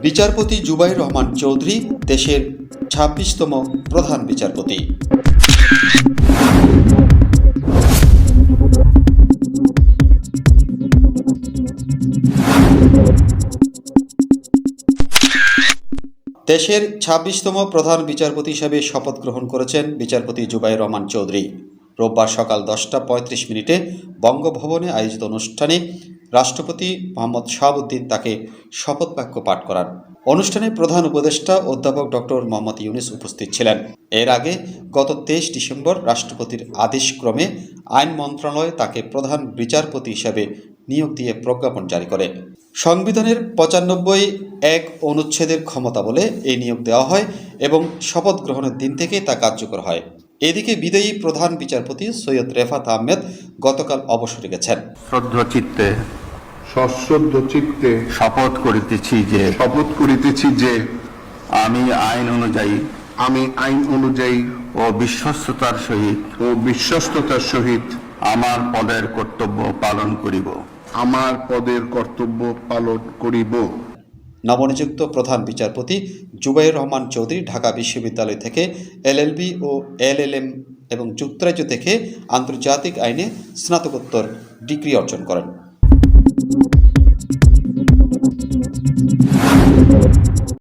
বিচারপতি জুবাইর রহমান চৌধুরী দেশের ২৬তম প্রধান বিচারপতি। দেশের ২৬তম প্রধান বিচারপতি হিসেবে শপথ গ্রহণ করেছেন বিচারপতি জুবাইর রহমান চৌধুরী। রোববার সকাল ১০টা ৩৫ বঙ্গভবনে আয়োজিত অনুষ্ঠানে রাষ্ট্রপতি মোহাম্মদ শাহাবুদ্দিন তাকে শপথ বাক্য পাঠ করান। অনুষ্ঠানে প্রধান উপদেষ্টা অধ্যাপক ডক্টর মোহাম্মদ ইউনুস উপস্থিত ছিলেন। এর আগে গত ২৩ ডিসেম্বর রাষ্ট্রপতির আদেশক্রমে আইন মন্ত্রণালয় তাকে প্রধান বিচারপতি হিসেবে নিয়োগ দিয়ে প্রজ্ঞাপন জারি করে। সংবিধানের ৯৫(১) অনুচ্ছেদের ক্ষমতা বলে এই নিয়োগ দেওয়া হয় এবং শপথ গ্রহণের দিন থেকে তা কার্যকর হয়। এদিকে বিদায়ী প্রধান বিচারপতি সৈয়দ রেফাত আহমেদ গতকাল অবসরে গেছেন। সশ্রদ্ধ চিত্তে শপথ করিতেছি যে আমি আইন অনুযায়ী ও বিশ্বস্ততার সহিত আমার পদের কর্তব্য পালন করিব। নবনিযুক্ত প্রধান বিচারপতি জুবাইর রহমান চৌধুরী ঢাকা বিশ্ববিদ্যালয় থেকে LLB ও LLM এবং যুক্তরাজ্য থেকে আন্তর্জাতিক আইনে স্নাতকোত্তর ডিগ্রি অর্জন করেন।